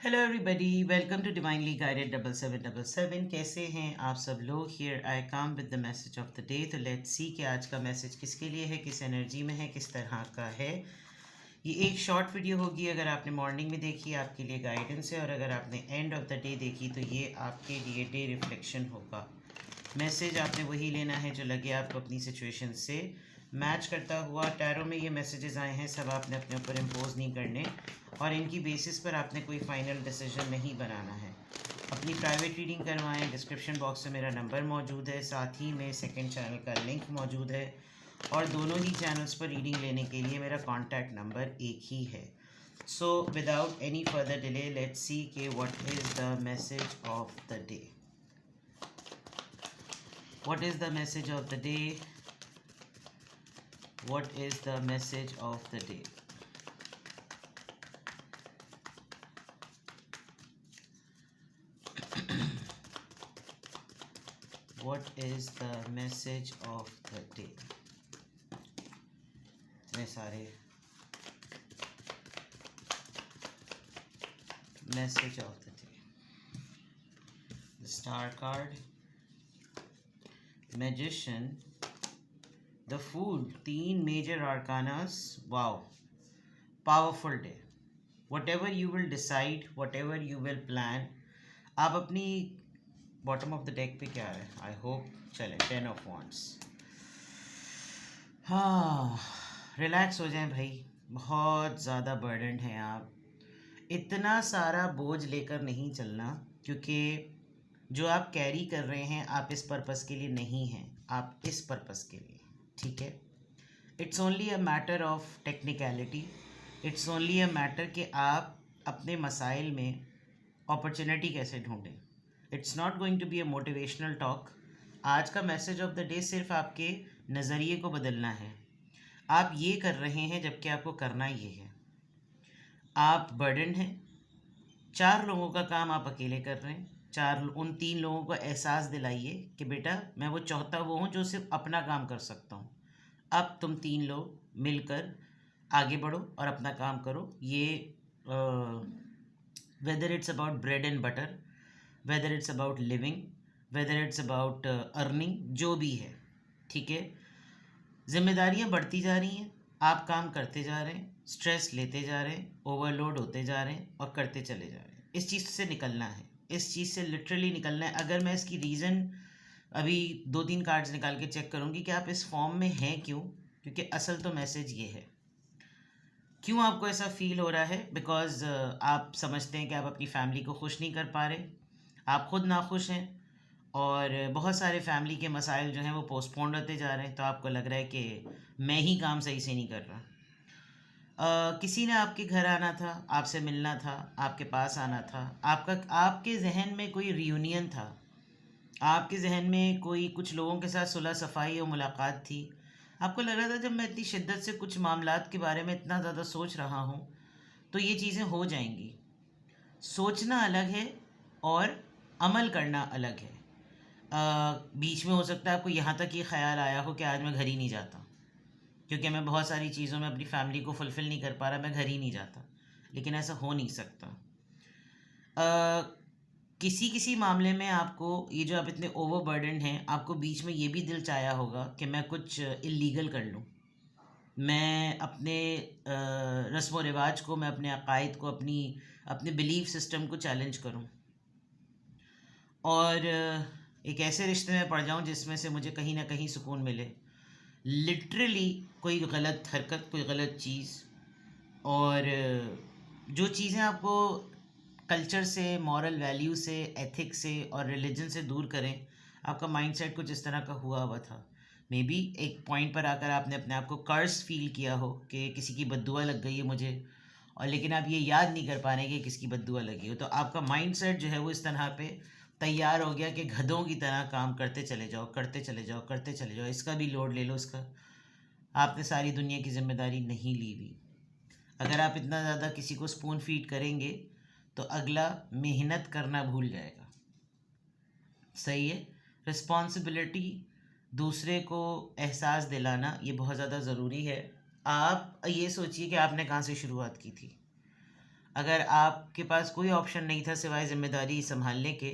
Hello everybody, welcome to divinely guided 7777। कैसे हैं आप सब लोग? Here I come with the message of the day. तो लेट्स सी कि आज का मैसेज किसके लिए है, किस एनर्जी में है, किस तरह का है। ये एक शॉर्ट वीडियो होगी। अगर आपने मॉर्निंग में देखी आपके लिए गाइडेंस है, और अगर आपने एंड ऑफ द डे देखी तो ये आपके लिए डे रिफ्लेक्शन होगा। मैसेज आपने वही लेना है जो लगे आपको अपनी सिचुएशन से मैच करता हुआ। टैरो में ये मैसेजेस आए हैं, सब आपने अपने ऊपर इम्पोज नहीं करने, और इनकी बेसिस पर आपने कोई फाइनल डिसीजन नहीं बनाना है। अपनी प्राइवेट रीडिंग करवाएं। डिस्क्रिप्शन बॉक्स में मेरा नंबर मौजूद है, साथ ही में सेकंड चैनल का लिंक मौजूद है, और दोनों ही चैनल्स पर रीडिंग लेने के लिए मेरा कॉन्टैक्ट नंबर एक ही है। So without any further delay let's see के what is the message of the day. What is the message of the day? What is the message of the day? What is the message of the day? इतने सारे message of the day. The star card, magician, the fool. 3 major arcanas. Wow, powerful day. Whatever you will decide, whatever you will plan, आप अपनी bottom of the deck पे क्या है? I hope चले 10 of wands. हाँ, relax हो जाएं भाई। बहुत ज़्यादा बर्डन है आप। इतना सारा बोझ लेकर नहीं चलना, क्योंकि जो आप कैरी कर रहे हैं आप इस पर्पस के लिए नहीं हैं, आप इस पर्पस के लिए। ठीक है, it's only a matter of technicality. It's only a matter कि आप अपने मसाइल में अपॉर्चुनिटी कैसे ढूंढें। It's not going to be a motivational talk. आज का मैसेज ऑफ द डे सिर्फ आपके नज़रिए को बदलना है। आप ये कर रहे हैं जबकि आपको करना ये है। आप बर्डन हैं। 4 लोगों का काम आप अकेले कर रहे हैं। उन 3 लोगों को एहसास दिलाइए कि बेटा मैं वो चौथा वो हूँ जो सिर्फ अपना काम कर सकता हूँ। अब तुम 3 लोग मिलकर आगे बढ़ो और अपना काम करो। ये whether it's about bread and butter, whether it's about living, whether it's about earning, जो भी है, ठीक है। जिम्मेदारियां बढ़ती जा रही हैं, आप काम करते जा रहे हैं, स्ट्रेस लेते जा रहे हैं, ओवरलोड होते जा रहे हैं और करते चले जा रहे हैं। इस चीज़ से निकलना है, इस चीज़ से लिटरली निकलना है। अगर मैं इसकी रीज़न अभी 2-3 कार्ड्स निकाल के चेक करूँगी कि आप इस फॉर्म में हैं क्यों, क्योंकि असल तो मैसेज ये है। क्यों आपको ऐसा फील हो रहा है? बिकॉज़ आप समझते हैं कि आप अपनी फैमिली को खुश नहीं कर पा रहे, आप खुद नाखुश हैं, और बहुत सारे फैमिली के मसाइल जो हैं वो पोस्टपोन्ड होते जा रहे हैं। तो आपको लग रहा है कि मैं ही काम सही से नहीं कर रहा। किसी ने आपके घर आना था, आपसे मिलना था, आपके पास आना था, आपके जहन में कोई रियूनियन था, आपके जहन में कोई कुछ लोगों के साथ सुलह सफ़ाई और मुलाकात थी। आपको लग रहा था जब मैं इतनी शिद्दत से कुछ मामलात के बारे में इतना ज़्यादा सोच रहा हूँ तो ये चीज़ें हो जाएंगी। सोचना अलग है और अमल करना अलग है। बीच में हो सकता है आपको यहाँ तक ये ख्याल आया हो कि आज मैं घर ही नहीं जाता, क्योंकि मैं बहुत सारी चीज़ों में अपनी फैमिली को फुलफ़िल नहीं कर पा रहा, मैं घर ही नहीं जाता। लेकिन ऐसा हो नहीं सकता। किसी किसी मामले में आपको ये जो आप इतने ओवरबर्डन हैं, आपको बीच में ये भी दिल चाहा होगा कि मैं कुछ इल्लीगल कर लूँ, मैं अपने रस्म व रिवाज को, मैं अपने अकायद को, अपने बिलीफ सिस्टम को चैलेंज करूं, और एक ऐसे रिश्ते में पड़ जाऊं जिसमें से मुझे कहीं ना कहीं सुकून मिले। लिटरली कोई गलत हरकत, कोई गलत चीज़, और जो चीज़ें आपको कल्चर से, मॉरल वैल्यू से, एथिक्स से और रिलीजन से दूर करें, आपका माइंडसेट कुछ इस तरह का हुआ हुआ था। मे बी एक पॉइंट पर आकर आपने अपने आप को कर्स फील किया हो कि किसी की बद्दुआ लग गई है मुझे, और लेकिन आप ये याद नहीं कर पा रहे कि किसकी बद्दुआ लगी हो। तो आपका माइंडसेट जो है वो इस तरह पे तैयार हो गया कि गधों की तरह काम करते चले जाओ, करते चले जाओ, करते चले जाओ, इसका भी लोड ले लो, इसका। आपने सारी दुनिया की जिम्मेदारी नहीं ली हुई। अगर आप इतना ज़्यादा किसी को स्पून फीड करेंगे तो अगला मेहनत करना भूल जाएगा। सही है। रिस्पॉन्सिबिलिटी, दूसरे को एहसास दिलाना, ये बहुत ज़्यादा ज़रूरी है। आप ये सोचिए कि आपने कहाँ से शुरुआत की थी। अगर आपके पास कोई ऑप्शन नहीं था सिवाय ज़िम्मेदारी सँभालने के,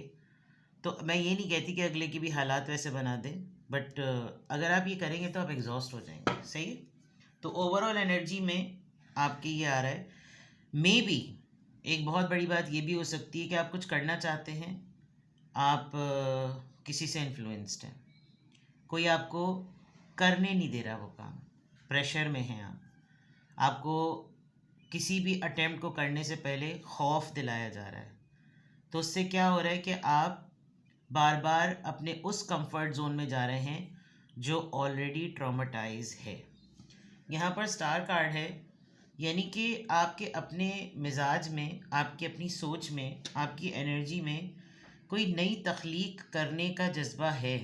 तो मैं ये नहीं कहती कि अगले की भी हालात वैसे बना दें, बट अगर आप ये करेंगे तो आप एग्जॉस्ट हो जाएंगे। सही है? तो ओवरऑल एनर्जी में आपके ये आ रहा है। मे बी एक बहुत बड़ी बात ये भी हो सकती है कि आप कुछ करना चाहते हैं, आप किसी से इन्फ्लुएंस्ड हैं, कोई आपको करने नहीं दे रहा वो काम, प्रेशर में हैं आप, आपको किसी भी अटेम्प्ट को करने से पहले खौफ दिलाया जा रहा है। तो उससे क्या हो रहा है कि आप बार बार अपने उस कंफर्ट जोन में जा रहे हैं जो ऑलरेडी ट्रॉमेटाइज है। यहाँ पर स्टार कार्ड है, यानी कि आपके अपने मिजाज में, आपकी अपनी सोच में, आपकी एनर्जी में कोई नई तख्लीक करने का जज्बा है।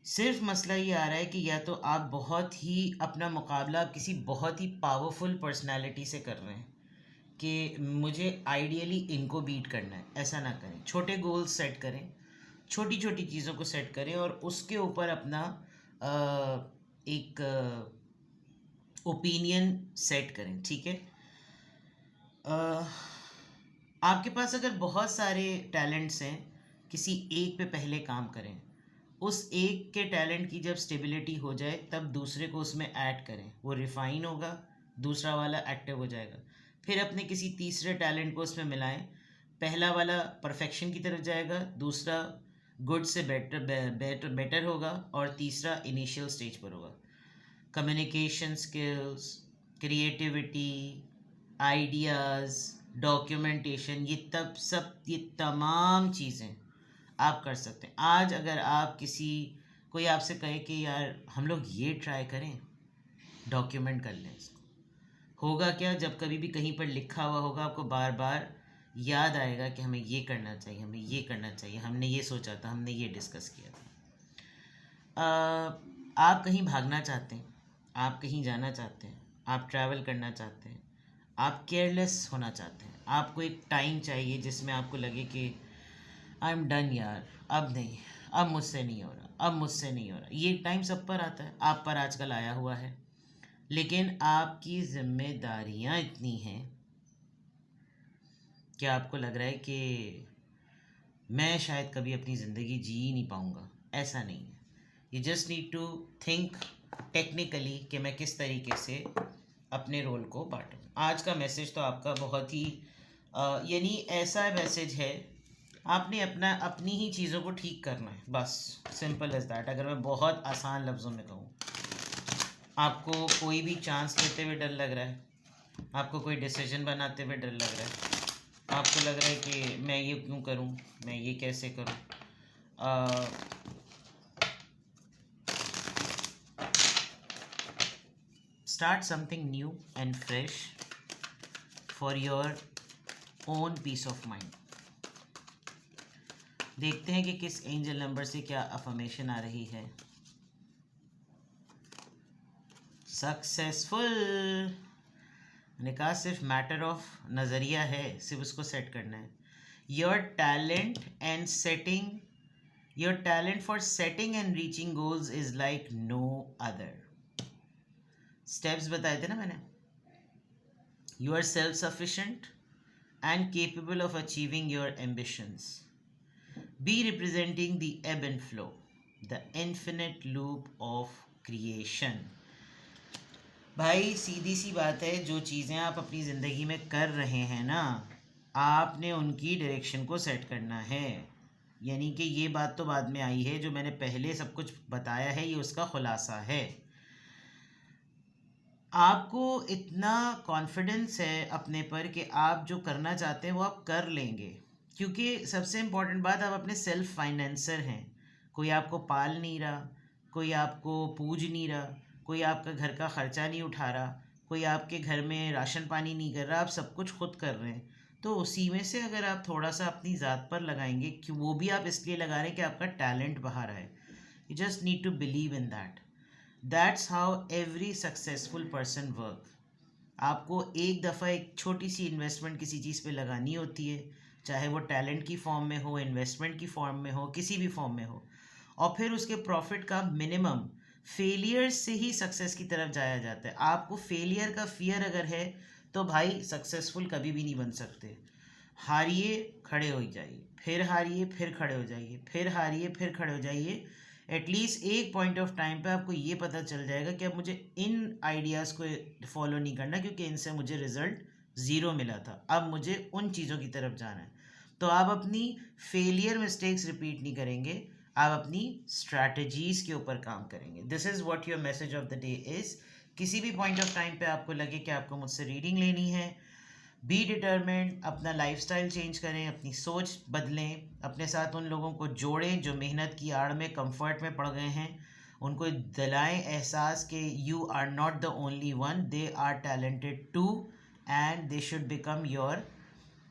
सिर्फ मसला ये आ रहा है कि या तो आप बहुत ही अपना मुकाबला आप किसी बहुत ही पावरफुल पर्सनालिटी से कर रहे हैं कि मुझे आइडियली इनको बीट करना है। ऐसा ना करें, छोटे गोल्स सेट करें, छोटी छोटी चीज़ों को सेट करें और उसके ऊपर अपना एक ओपिनियन सेट करें। ठीक है? आपके पास अगर बहुत सारे टैलेंट्स हैं, किसी एक पे पहले काम करें, उस एक के टैलेंट की जब स्टेबिलिटी हो जाए तब दूसरे को उसमें ऐड करें, वो रिफाइन होगा, दूसरा वाला एक्टिव हो जाएगा। फिर अपने किसी तीसरे टैलेंट को उसमें मिलाएं, पहला वाला परफेक्शन की तरफ जाएगा, दूसरा गुड से बेटर होगा और तीसरा इनिशियल स्टेज पर होगा। Communication skills, creativity, ideas, documentation, ये तमाम चीज़ें आप कर सकते हैं। आज अगर आप कोई आपसे कहे कि यार हम लोग ये ट्राई करें, डॉक्यूमेंट कर लें इसको, होगा क्या, जब कभी भी कहीं पर लिखा हुआ होगा आपको बार बार याद आएगा कि हमें ये करना चाहिए, हमें ये करना चाहिए, हमने ये सोचा था, हमने ये डिस्कस किया था। आप कहीं भागना चाहते हैं, आप कहीं जाना चाहते हैं, आप ट्रैवल करना चाहते हैं, आप केयरलेस होना चाहते हैं, आपको एक टाइम चाहिए जिसमें आपको लगे कि आई एम डन यार, अब नहीं, अब मुझसे नहीं हो रहा, अब मुझसे नहीं हो रहा। ये टाइम सब पर आता है, आप पर आजकल आया हुआ है, लेकिन आपकी जिम्मेदारियां इतनी हैं कि आपको लग रहा है कि मैं शायद कभी अपनी ज़िंदगी जी ही नहीं पाऊँगा। ऐसा नहीं है। You just need to think technically कि मैं किस तरीके से अपने रोल को बांटूँ। आज का मैसेज तो आपका बहुत ही यानी ऐसा मैसेज है, आपने अपनी ही चीज़ों को ठीक करना है, बस सिंपल एज दैट। अगर मैं बहुत आसान लफ्ज़ों में कहूँ, आपको कोई भी चांस लेते हुए डर लग रहा है, आपको कोई डिसीजन बनाते हुए डर लग रहा है, आपको लग रहा है कि मैं ये क्यों करूं, मैं ये कैसे करूं, start something new and fresh for your own peace of mind. देखते हैं कि किस एंजल नंबर से क्या अफर्मेशन आ रही है। सक्सेसफुल। मैंने कहा सिर्फ मैटर ऑफ नज़रिया है, सिर्फ उसको सेट करना है। Your talent for setting and reaching goals is like no other. Steps बताए थे ना मैंने। You are self sufficient and capable of achieving your ambitions. Be representing the ebb and flow, the infinite loop of creation. भाई सीधी सी बात है, जो चीज़ें आप अपनी ज़िंदगी में कर रहे हैं ना, आपने उनकी डायरेक्शन को सेट करना है। यानी कि ये बात तो बाद में आई है, जो मैंने पहले सब कुछ बताया है ये उसका खुलासा है। आपको इतना कॉन्फिडेंस है अपने पर कि आप जो करना चाहते हैं वो आप कर लेंगे, क्योंकि सबसे इम्पोर्टेंट बात, आप अपने सेल्फ फाइनेंसर हैं। कोई आपको पाल नहीं रहा, कोई आपको पूज नहीं रहा, कोई आपका घर का ख़र्चा नहीं उठा रहा, कोई आपके घर में राशन पानी नहीं कर रहा, आप सब कुछ खुद कर रहे हैं। तो उसी में से अगर आप थोड़ा सा अपनी ज़ात पर लगाएंगे, कि वो भी आप इसलिए लगा रहे हैं कि आपका टैलेंट बाहर आए, you just need to believe in that. That's how every successful person work. आपको एक दफ़ा एक छोटी सी इन्वेस्टमेंट किसी चीज़ पे लगानी होती है, चाहे वो टैलेंट की फॉर्म में हो, इन्वेस्टमेंट की फॉर्म में हो, किसी भी फॉर्म में हो, और फिर उसके प्रॉफिट का मिनिमम फेलियर से ही सक्सेस की तरफ जाया जाता है। आपको फेलियर का फियर अगर है तो भाई सक्सेसफुल कभी भी नहीं बन सकते। हारिए, खड़े हो जाइए, फिर हारिए, फिर खड़े हो जाइए, फिर हारिए, फिर खड़े हो जाइए। एटलीस्ट एक पॉइंट ऑफ टाइम पे आपको ये पता चल जाएगा कि अब मुझे इन आइडियाज़ को फॉलो नहीं करना, क्योंकि इनसे मुझे रिजल्ट ज़ीरो मिला था, अब मुझे उन चीज़ों की तरफ जाना है। तो आप अपनी फेलियर मिस्टेक्स रिपीट नहीं करेंगे, आप अपनी स्ट्रैटेजीज़ के ऊपर काम करेंगे। This is what your message of the day is. किसी भी पॉइंट ऑफ टाइम पे आपको लगे कि आपको मुझसे रीडिंग लेनी है, बी डिटर्मेंट, अपना लाइफस्टाइल चेंज करें, अपनी सोच बदलें, अपने साथ उन लोगों को जोड़ें जो मेहनत की आड़ में कंफर्ट में पड़ गए हैं, उनको दिलाएं एहसास कि you are not the only one, they are talented too and they should become your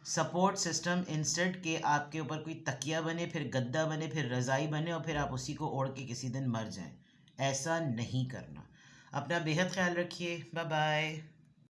support system, instead के आपके ऊपर कोई तकिया बने, फिर गद्दा बने, फिर रज़ाई बने और फिर आप उसी को ओढ़ के किसी दिन मर जाएं। ऐसा नहीं करना। अपना बेहद ख्याल रखिए। Bye bye.